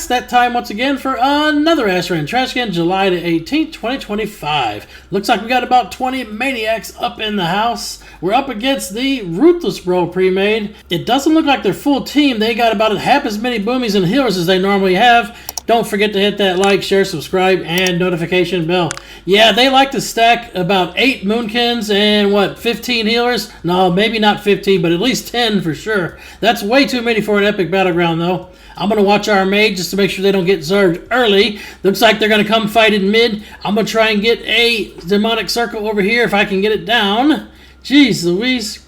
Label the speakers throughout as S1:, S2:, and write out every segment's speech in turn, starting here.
S1: It's that time once again for another Ashran Trash Can, July the 18th, 2025. Looks like we got about 20 maniacs up in the house. We're up against the Ruthless Bro pre-made. It doesn't look like their full team. They got about half as many boomies and healers as they normally have. Don't forget to hit that like, share, subscribe, and notification bell. Yeah, they like to stack about 8 Moonkins and, 15 healers? No, maybe not 15, but at least 10 for sure. That's way too many for an Epic Battleground, though. I'm going to watch our mage just to make sure they don't get zerged early. Looks like they're going to come fight in mid. I'm going to try and get a demonic circle over here if I can get it down. Jeez Louise.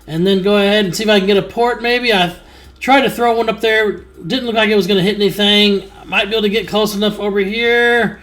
S1: And then go ahead and see if I can get a port maybe. I tried to throw one up there. Didn't look like it was going to hit anything. I might be able to get close enough over here.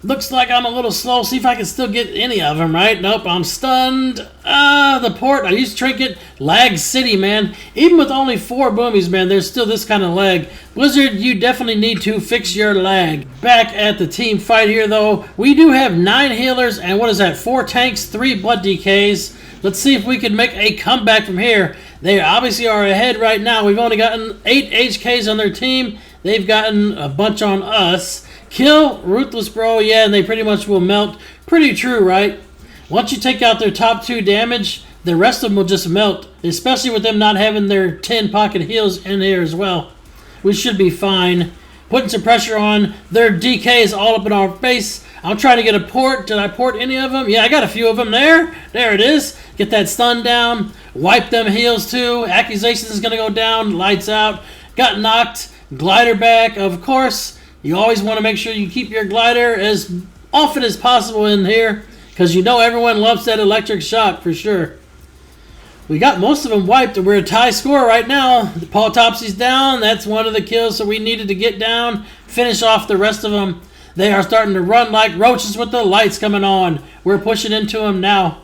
S1: Looks like I'm a little slow. See if I can still get any of them, right? Nope, I'm stunned. The port, I used Trinket. Lag City, man. Even with only 4 boomies, man, there's still this kind of lag. Blizzard, you definitely need to fix your lag. Back at the team fight here, though. We do have 9 healers, and what is that? 4 tanks, 3 blood DKs. Let's see if we can make a comeback from here. They obviously are ahead right now. We've only gotten 8 HKs on their team. They've gotten a bunch on us. Kill Ruthless Bro, yeah, and they pretty much will melt. Pretty true, right? Once you take out their top 2 damage, the rest of them will just melt, especially with them not having their 10 pocket heals in here as well. We should be fine. Putting some pressure on. Their DK is all up in our face. I'm trying to get a port. Did I port any of them? Yeah, I got a few of them there. There it is. Get that stun down. Wipe them heals too. Accusations is going to go down. Lights out. Got knocked. Glider back, of course. You always want to make sure you keep your glider as often as possible in here because you know everyone loves that electric shock for sure. We got most of them wiped and we're a tie score right now. The Paultopsy's down. That's one of the kills, so we needed to get down, finish off the rest of them. They are starting to run like roaches with the lights coming on. We're pushing into them now.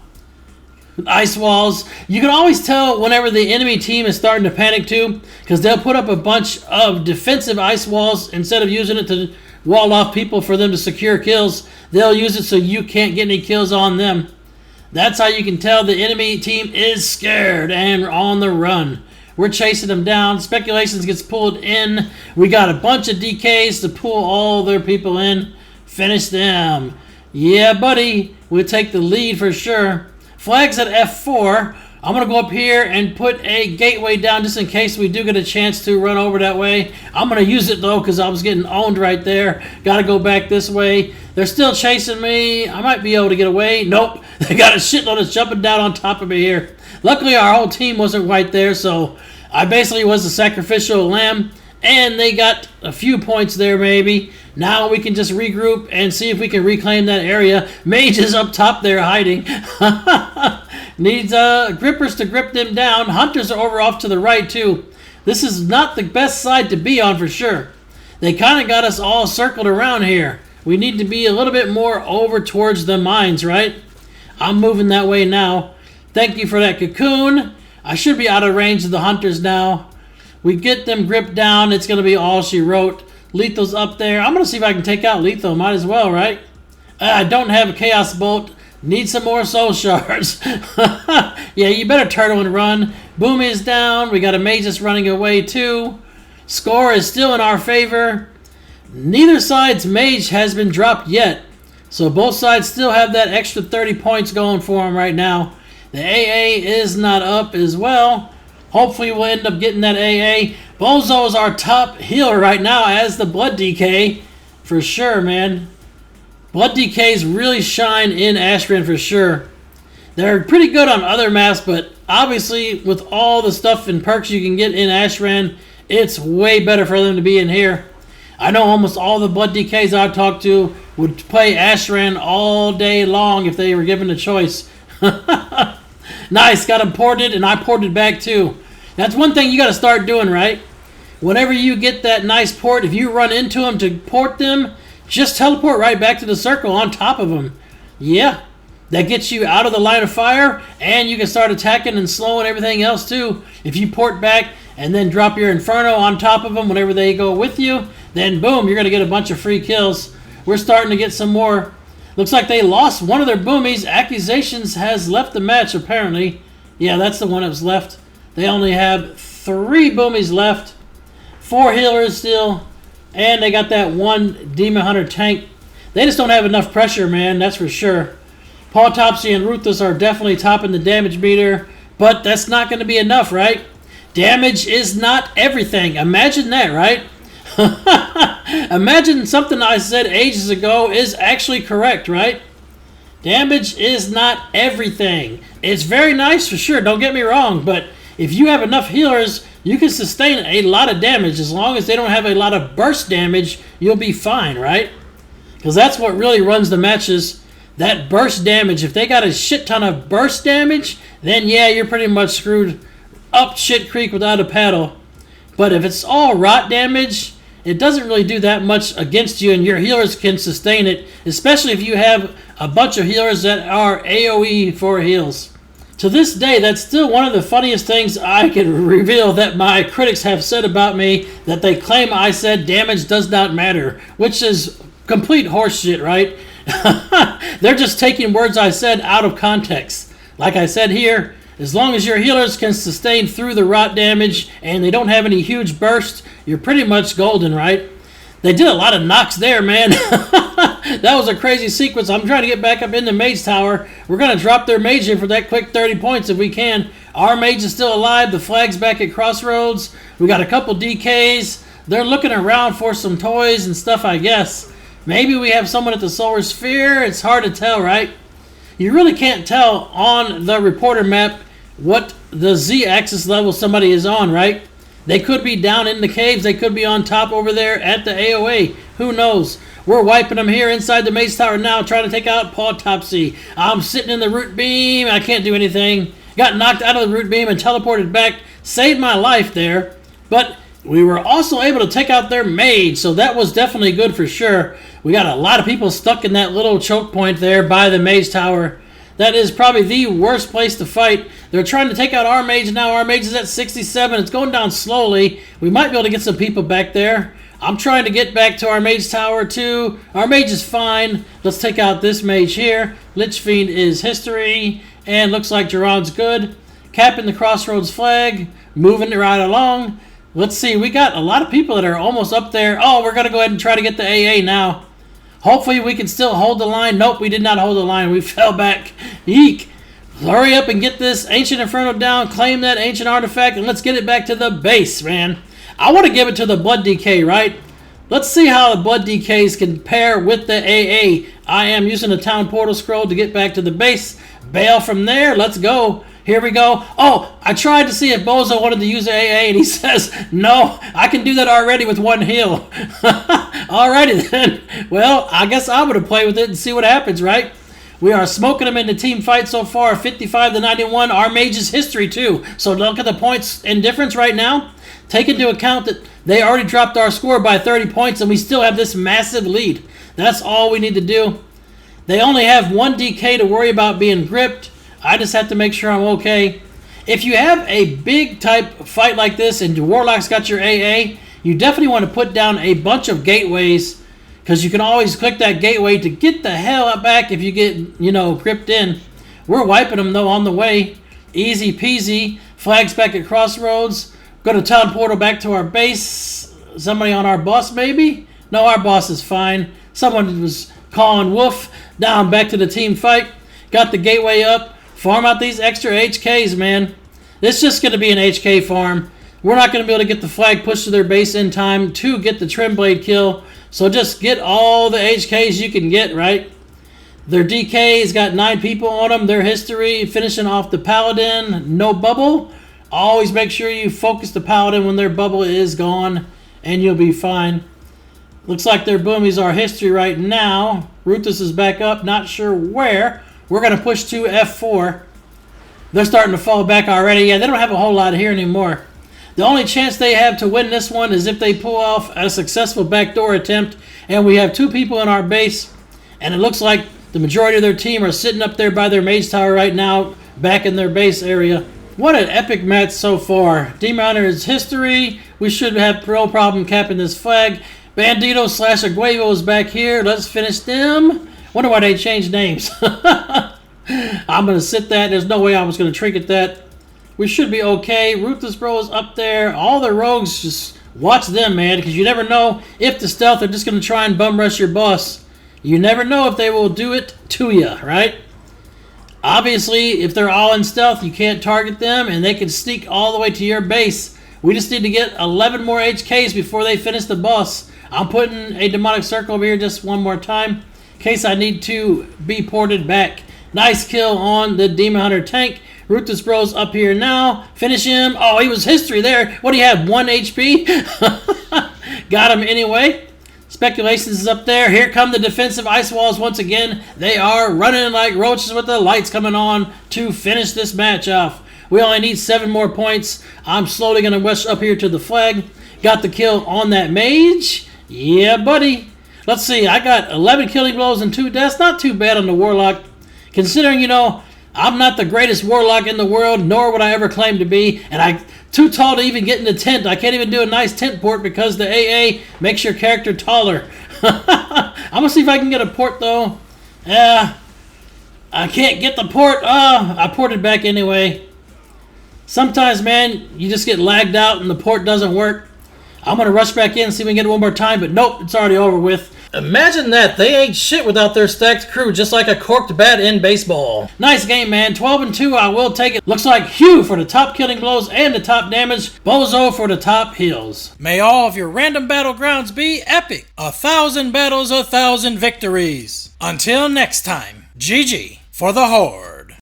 S1: Ice walls. You can always tell whenever the enemy team is starting to panic too, because they'll put up a bunch of defensive ice walls instead of using it to wall off people for them to secure kills. They'll use it so you can't get any kills on them. That's how you can tell the enemy team is scared and on the run. We're chasing them down. Speculations gets pulled in. We got a bunch of DKs to pull all their people in. Finish them. Yeah, buddy. We'll take the lead for sure. Flags at F4. I'm going to go up here and put a gateway down just in case we do get a chance to run over that way. I'm going to use it, though, because I was getting owned right there. Got to go back this way. They're still chasing me. I might be able to get away. Nope. They got a shitload of jumping down on top of me here. Luckily, our whole team wasn't right there, so I basically was the sacrificial lamb. And they got a few points there, maybe. Now we can just regroup and see if we can reclaim that area. Mage is up top there hiding. Needs grippers to grip them down. Hunters are over off to the right, too. This is not the best side to be on for sure. They kind of got us all circled around here. We need to be a little bit more over towards the mines, right? I'm moving that way now. Thank you for that cocoon. I should be out of range of the hunters now. We get them gripped down. It's going to be all she wrote. Lethal's up there. I'm going to see if I can take out Lethal. Might as well, right? I don't have a Chaos Bolt. Need some more soul shards. Yeah, you better turtle and run. Boomy is down. We got a mage that's running away too. Score is still in our favor. Neither side's mage has been dropped yet. So both sides still have that extra 30 points going for them right now. The AA is not up as well. Hopefully we'll end up getting that AA. Bozo is our top healer right now as the Blood DK. For sure, man. Blood DKs really shine in Ashran for sure. They're pretty good on other maps, but obviously with all the stuff and perks you can get in Ashran, it's way better for them to be in here. I know almost all the Blood DKs I've talked to would play Ashran all day long if they were given the choice. Nice, got them ported, and I ported back too. That's one thing you got to start doing, right? Whenever you get that nice port, if you run into them to port them, just teleport right back to the circle on top of them. Yeah, that gets you out of the line of fire, and you can start attacking and slowing everything else too. If you port back and then drop your Inferno on top of them whenever they go with you, then boom, you're going to get a bunch of free kills. We're starting to get some more. Looks like they lost one of their boomies. Accusations has left the match, apparently. Yeah, that's the one that was left. They only have 3 boomies left. 4 healers still. And they got that one Demon Hunter tank. They just don't have enough pressure, man, that's for sure. Paul Topsy and Ruthless are definitely topping the damage meter, but that's not going to be enough, right? Damage is not everything. Imagine that, right? Imagine something I said ages ago is actually correct, right? Damage is not everything. It's very nice for sure, don't get me wrong, but if you have enough healers, you can sustain a lot of damage. As long as they don't have a lot of burst damage, you'll be fine, right? Because that's what really runs the matches. That burst damage. If they got a shit ton of burst damage, then yeah, you're pretty much screwed up shit creek without a paddle. But if it's all rot damage, it doesn't really do that much against you, and your healers can sustain it, especially if you have a bunch of healers that are AoE for heals. To this day, that's still one of the funniest things I can reveal that my critics have said about me, that they claim I said damage does not matter, which is complete horseshit, right? They're just taking words I said out of context. Like I said here, as long as your healers can sustain through the rot damage and they don't have any huge bursts, you're pretty much golden, right? They did a lot of knocks there, man. That was a crazy sequence. I'm trying to get back up in the Mage Tower. We're going to drop their Mage in for that quick 30 points if we can. Our Mage is still alive. The flag's back at Crossroads. We got a couple DKs. They're looking around for some toys and stuff, I guess. Maybe we have someone at the Solar Sphere. It's hard to tell, right? You really can't tell on the reporter map what the Z-axis level somebody is on, right? They could be down in the caves. They could be on top over there at the AOA. Who knows? We're wiping them here inside the Maze Tower now, trying to take out Paul Topsy. I'm sitting in the root beam. I can't do anything. Got knocked out of the root beam and teleported back. Saved my life there. But we were also able to take out their mage, so that was definitely good for sure. We got a lot of people stuck in that little choke point there by the Maze Tower. That is probably the worst place to fight. They're trying to take out our mage now. Our mage is at 67. It's going down slowly. We might be able to get some people back there. I'm trying to get back to our Mage Tower too. Our mage is fine. Let's take out this mage here. Lich Fiend is history. And looks like Geron's good. Capping the Crossroads flag. Moving it right along. Let's see. We got a lot of people that are almost up there. Oh, we're going to go ahead and try to get the AA now. Hopefully we can still hold the line. Nope, we did not hold the line. We fell back. Eek. Hurry up and get this Ancient Inferno down. Claim that Ancient Artifact. And let's get it back to the base, man. I want to give it to the Blood DK, right? Let's see how the Blood DKs can pair with the AA. I am using the Town Portal Scroll to get back to the base. Bail from there. Let's go. Here we go. Oh, I tried to see if Bozo wanted to use AA, and he says, no, I can do that already with one heal. Alrighty then. Well, I guess I'm going to play with it and see what happens, right? We are smoking them in the team fight so far, 55-91. Our mage is history too. So look at the points in difference right now. Take into account that they already dropped our score by 30 points, and we still have this massive lead. That's all we need to do. They only have one DK to worry about being gripped. I just have to make sure I'm okay. If you have a big type fight like this and your Warlock's got your AA, you definitely want to put down a bunch of gateways, because you can always click that gateway to get the hell back if you get, gripped in. We're wiping them, though, on the way. Easy peasy. Flags back at Crossroads. Go to Town Portal back to our base. Somebody on our boss, maybe? No, our boss is fine. Someone was calling wolf. Down back to the team fight. Got the gateway up. Farm out these extra HKs, man. This is just going to be an HK farm. We're not going to be able to get the flag pushed to their base in time to get the Trimblade kill. So just get all the HKs you can get, right? Their DK's got 9 people on them. Their history, finishing off the Paladin. No bubble. Always make sure you focus the Paladin when their bubble is gone, and you'll be fine. Looks like their Boomies are history right now. Ruthless is back up. Not sure where. We're going to push to F4. They're starting to fall back already. Yeah, they don't have a whole lot here anymore. The only chance they have to win this one is if they pull off a successful backdoor attempt. And we have 2 people in our base. And it looks like the majority of their team are sitting up there by their Mage Tower right now, back in their base area. What an epic match so far. Demon Hunter is history. We should have no problem capping this flag. Bandito / Aguevo is back here. Let's finish them. Wonder why they changed names. I'm going to sit that. There's no way I was going to trinket that. We should be okay. Ruthless Bro is up there. All the rogues just Watch them, man, because you never know if the stealth are just going to try and bum rush your boss. You never know if they will do it to you, right? Obviously, if they're all in stealth, you can't target them, and they can sneak all the way to your base. We just need to get 11 more HKs before they finish the boss. I'm putting a demonic circle over here just one more time in case I need to be ported back. Nice kill on the Demon Hunter tank. Ruthless Bro's up here now. Finish him. Oh, he was history there. What do you have, 1 HP? Got him anyway. Speculations is up there. Here come the defensive ice walls once again. They are running like roaches with the lights coming on to finish this match off. We only need 7 more points. I'm slowly going to rush up here to the flag. Got the kill on that mage. Yeah, buddy. Let's see. I got 11 killing blows and 2 deaths. Not too bad on the warlock. Considering, you know, I'm not the greatest warlock in the world, nor would I ever claim to be, and I'm too tall to even get in the tent. I can't even do a nice tent port because the AA makes your character taller. I'm going to see if I can get a port, though. I can't get the port. I ported back anyway. Sometimes, man, you just get lagged out and the port doesn't work. I'm going to rush back in and see if we can get it one more time, but nope, it's already over with. Imagine that. They ain't shit without their stacked crew, just like a corked bat in baseball. Nice game, man. 12-2, I will take it. Looks like Hugh for the top killing blows and the top damage. Bozo for the top heals. May all of your random battlegrounds be epic. 1,000 battles, 1,000 victories. Until next time, GG for the Horde.